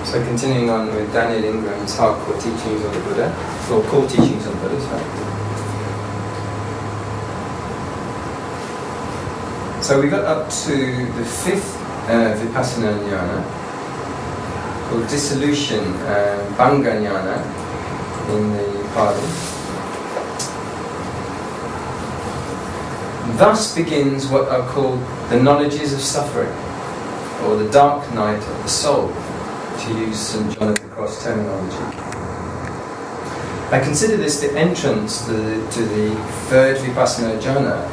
So continuing on with Daniel Ingram's hardcore teachings of the Buddha, or core teachings of the Buddha, sorry. So we got up to the fifth Vipassana jnana, called Dissolution, Bhanga jnana in the Pali. Thus begins what are called the knowledges of suffering, or the dark night of the soul, to use St. John of the Cross terminology. I consider this the entrance to the third Vipassana jhana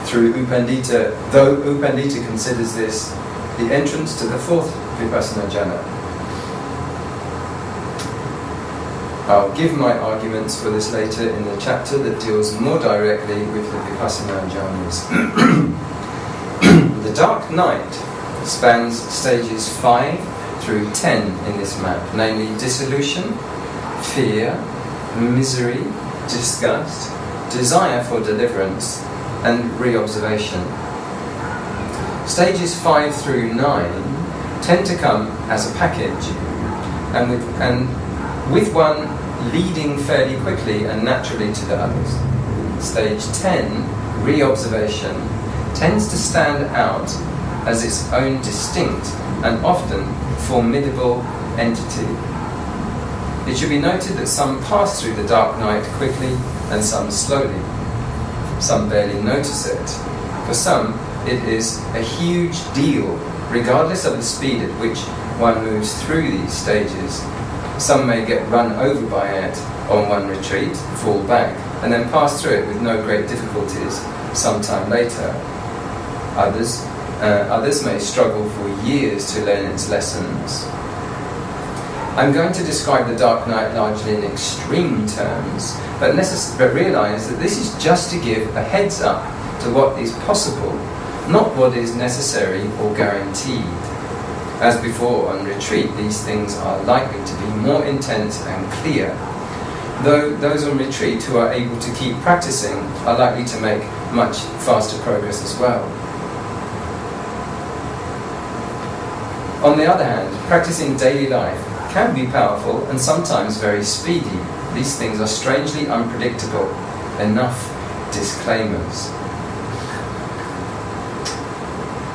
through Upandita, though Upandita considers this the entrance to the fourth Vipassana jhana. I'll give my arguments for this later in the chapter that deals more directly with the Vipassana jhanas. The dark night spans stages 5 through 10 in this map, namely dissolution, fear, misery, disgust, desire for deliverance, and reobservation. Stages 5 through 9 tend to come as a package, and with one leading fairly quickly and naturally to the others. Stage 10, reobservation, tends to stand out as its own distinct and often formidable entity. It should be noted that some pass through the dark night quickly and some slowly. Some barely notice it. For some, it is a huge deal, regardless of the speed at which one moves through these stages. Some may get run over by it on one retreat, fall back, and then pass through it with no great difficulties sometime later. Others may struggle for years to learn its lessons. I'm going to describe the dark night largely in extreme terms, but realise that this is just to give a heads up to what is possible, not what is necessary or guaranteed. As before on retreat, these things are likely to be more intense and clear, though those on retreat who are able to keep practicing are likely to make much faster progress as well. On the other hand, practicing daily life can be powerful and sometimes very speedy. These things are strangely unpredictable. Enough disclaimers.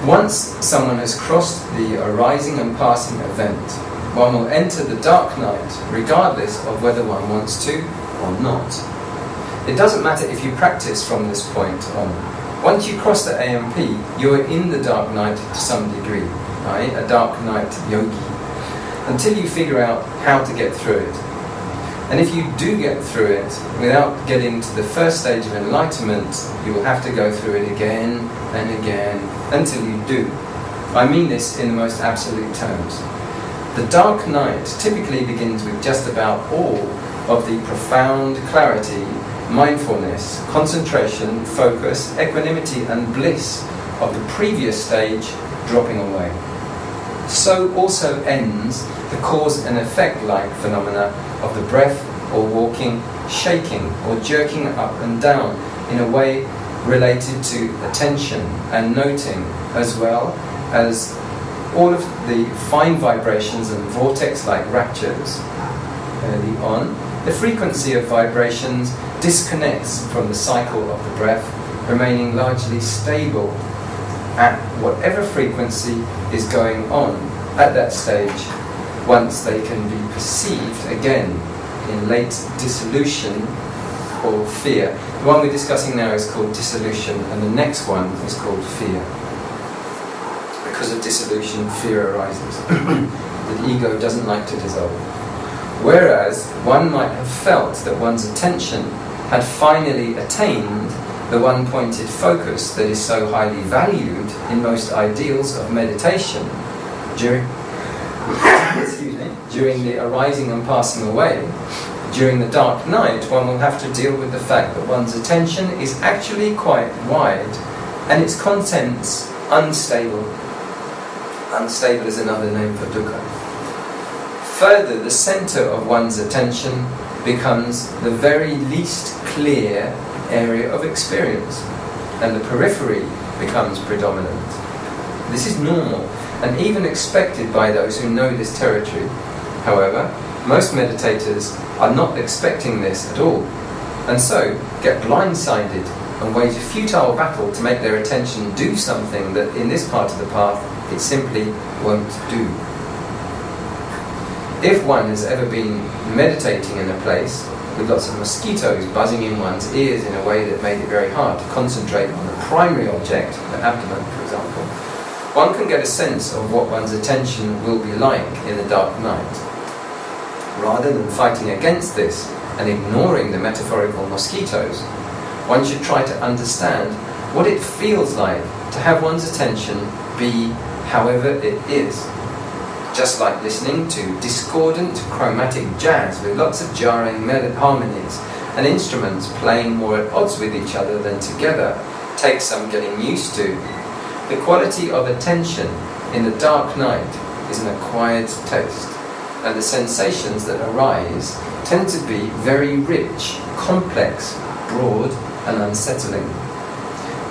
Once someone has crossed the arising and passing event, one will enter the dark night regardless of whether one wants to or not. It doesn't matter if you practice from this point on. Once you cross the AMP, you are in the dark night to some degree, right? A dark night yogi, until you figure out how to get through it. And if you do get through it without getting to the first stage of enlightenment, you will have to go through it again and again until you do. I mean this in the most absolute terms. The dark night typically begins with just about all of the profound clarity, mindfulness, concentration, focus, equanimity and bliss of the previous stage dropping away. So also ends the cause and effect like phenomena of the breath or walking, shaking or jerking up and down in a way related to attention and noting, as well as all of the fine vibrations and vortex-like raptures. Early on, the frequency of vibrations disconnects from the cycle of the breath, remaining largely stable at whatever frequency is going on at that stage, once they can be perceived again in late dissolution or fear. The one we're discussing now is called dissolution, and the next one is called fear. Because of dissolution, fear arises. The ego doesn't like to dissolve. Whereas one might have felt that one's attention had finally attained the one-pointed focus that is so highly valued in most ideals of meditation during the arising and passing away. During the dark night, one will have to deal with the fact that one's attention is actually quite wide and its contents unstable. Unstable is another name for dukkha. Further, the center of one's attention becomes the very least clear area of experience, and the periphery becomes predominant. This is normal, and even expected by those who know this territory. However, most meditators are not expecting this at all, and so get blindsided and wage a futile battle to make their attention do something that in this part of the path it simply won't do. If one has ever been meditating in a place with lots of mosquitoes buzzing in one's ears in a way that made it very hard to concentrate on the primary object, the abdomen for example, one can get a sense of what one's attention will be like in the dark night. Rather than fighting against this and ignoring the metaphorical mosquitoes, one should try to understand what it feels like to have one's attention be however it is. Just like listening to discordant chromatic jazz with lots of jarring harmonies and instruments playing more at odds with each other than together takes some getting used to. The quality of attention in the dark night is an acquired taste, and the sensations that arise tend to be very rich, complex, broad and unsettling.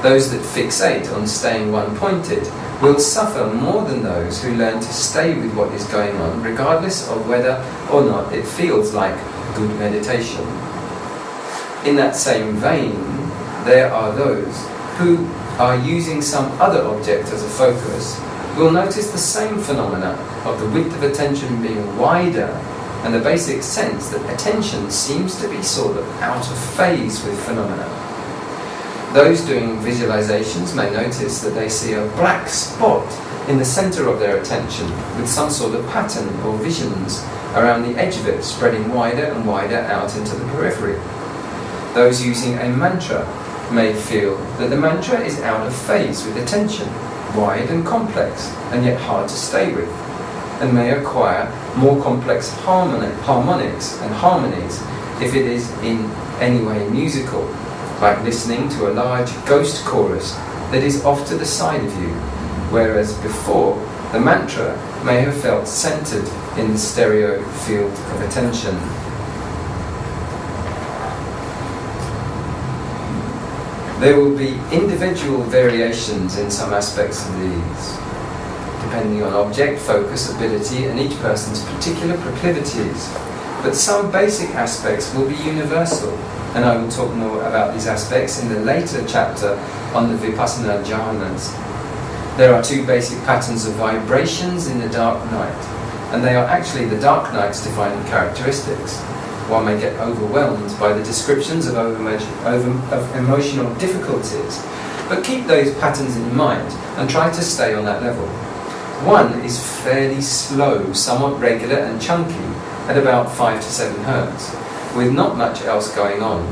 Those that fixate on staying one-pointed will suffer more than those who learn to stay with what is going on, regardless of whether or not it feels like good meditation. In that same vein, there are those who are using some other object as a focus will notice the same phenomena of the width of attention being wider and the basic sense that attention seems to be sort of out of phase with phenomena. Those doing visualizations may notice that they see a black spot in the center of their attention with some sort of pattern or visions around the edge of it spreading wider and wider out into the periphery. Those using a mantra may feel that the mantra is out of phase with attention, wide and complex and yet hard to stay with, and may acquire more complex harmonics and harmonies if it is in any way musical, like listening to a large ghost chorus that is off to the side of you, whereas before the mantra may have felt centered in the stereo field of attention. There will be individual variations in some aspects of these, depending on object, focus, ability, and each person's particular proclivities. But some basic aspects will be universal, and I will talk more about these aspects in the later chapter on the Vipassana jhanas. There are two basic patterns of vibrations in the dark night, and they are actually the dark night's defining characteristics. One may get overwhelmed by the descriptions of emotional difficulties, but keep those patterns in mind and try to stay on that level. One is fairly slow, somewhat regular and chunky, at about 5 to 7 hertz, with not much else going on.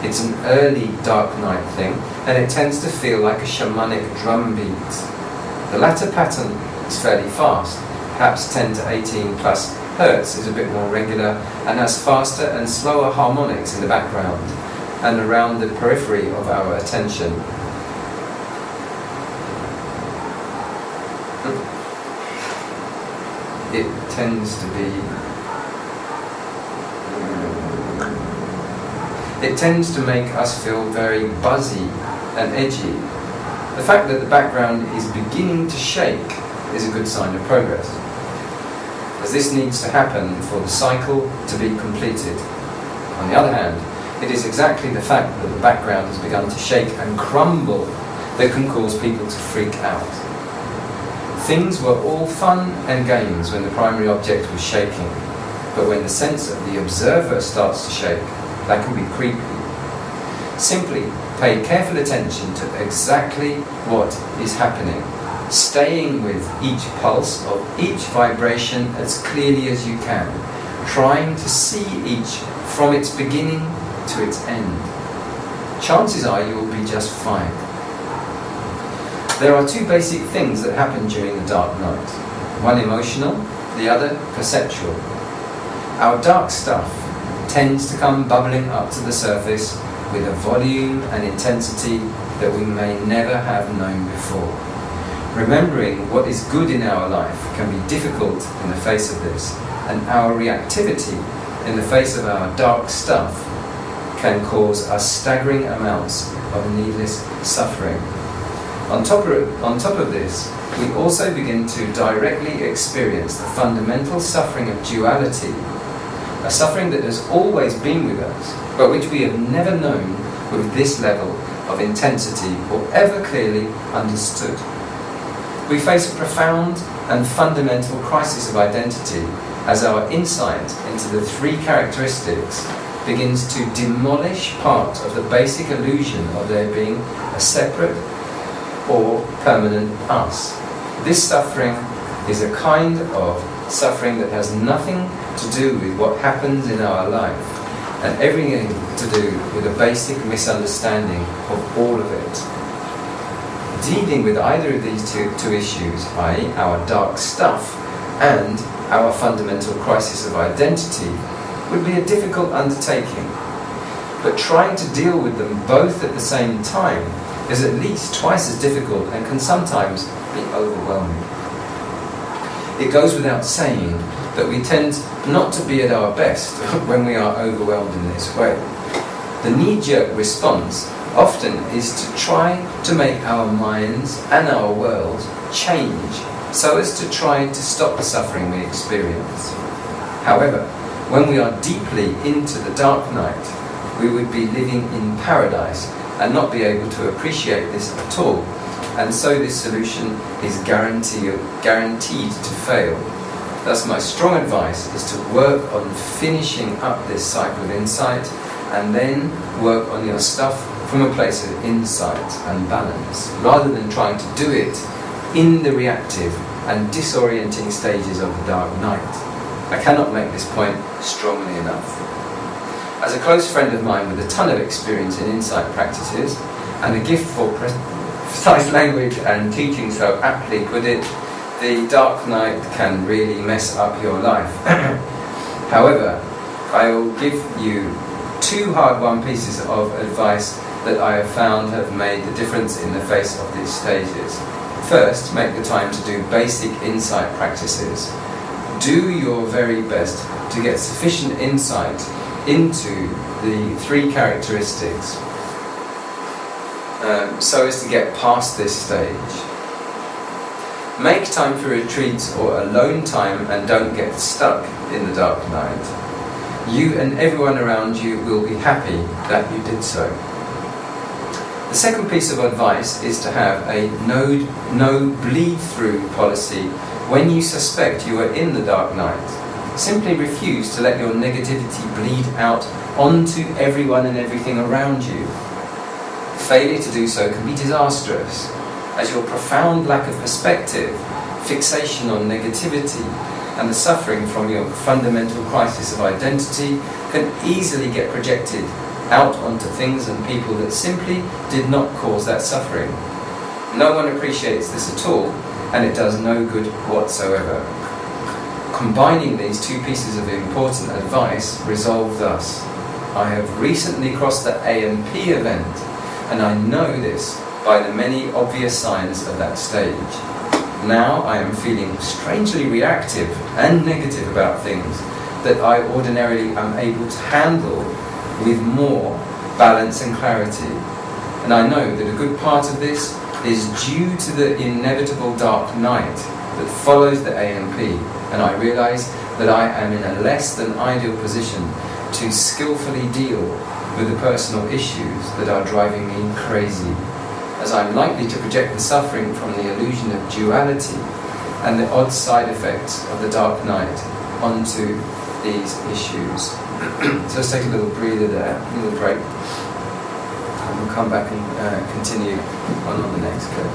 It's an early dark night thing, and it tends to feel like a shamanic drum beat. The latter pattern is fairly fast, perhaps 10 to 18 plus hertz is a bit more regular and has faster and slower harmonics in the background and around the periphery of our attention. It tends to make us feel very buzzy and edgy. The fact that the background is beginning to shake is a good sign of progress, as this needs to happen for the cycle to be completed. On the other hand, it is exactly the fact that the background has begun to shake and crumble that can cause people to freak out. Things were all fun and games when the primary object was shaking, but when the sense of the observer starts to shake, that can be creepy. Simply pay careful attention to exactly what is happening, staying with each pulse of each vibration as clearly as you can, trying to see each from its beginning to its end. Chances are you will be just fine. There are two basic things that happen during the dark night. One emotional, the other perceptual. Our dark stuff tends to come bubbling up to the surface with a volume and intensity that we may never have known before. Remembering what is good in our life can be difficult in the face of this, and our reactivity in the face of our dark stuff can cause us staggering amounts of needless suffering. On top of this, we also begin to directly experience the fundamental suffering of duality, a suffering that has always been with us, but which we have never known with this level of intensity or ever clearly understood. We face a profound and fundamental crisis of identity as our insight into the three characteristics begins to demolish part of the basic illusion of there being a separate or permanent us. This suffering is a kind of suffering that has nothing to do with what happens in our life and everything to do with a basic misunderstanding of all of it. Dealing with either of these two issues, i.e. our dark stuff and our fundamental crisis of identity, would be a difficult undertaking. But trying to deal with them both at the same time is at least twice as difficult and can sometimes be overwhelming. It goes without saying that we tend not to be at our best when we are overwhelmed in this way. The knee-jerk response often is to try to make our minds and our world change so as to try to stop the suffering we experience. However, when we are deeply into the dark night, we would be living in paradise and not be able to appreciate this at all, and so this solution is guaranteed to fail. Thus my strong advice is to work on finishing up this cycle of insight and then work on your stuff from a place of insight and balance, rather than trying to do it in the reactive and disorienting stages of the dark night. I cannot make this point strongly enough. As a close friend of mine with a ton of experience in insight practices and a gift for precise language and teaching so aptly put it, the dark night can really mess up your life. However, I will give you two hard-won pieces of advice that I have found have made the difference in the face of these stages. First, make the time to do basic insight practices. Do your very best to get sufficient insight into the three characteristics so as to get past this stage. Make time for retreats or alone time and don't get stuck in the dark night. You and everyone around you will be happy that you did so. The second piece of advice is to have a no bleed-through policy when you suspect you are in the dark night. Simply refuse to let your negativity bleed out onto everyone and everything around you. Failure to do so can be disastrous, as your profound lack of perspective, fixation on negativity, and the suffering from your fundamental crisis of identity can easily get projected out onto things and people that simply did not cause that suffering. No one appreciates this at all, and it does no good whatsoever. Combining these two pieces of important advice resolve thus. I have recently crossed the AMP event, and I know this by the many obvious signs of that stage. Now I am feeling strangely reactive and negative about things that I ordinarily am able to handle with more balance and clarity. And I know that a good part of this is due to the inevitable dark night that follows the AMP, and I realise that I am in a less than ideal position to skillfully deal with the personal issues that are driving me crazy, as I'm likely to project the suffering from the illusion of duality and the odd side effects of the dark night onto these issues. So let's take a little breather there, a little break, and we'll come back and continue on the next clip.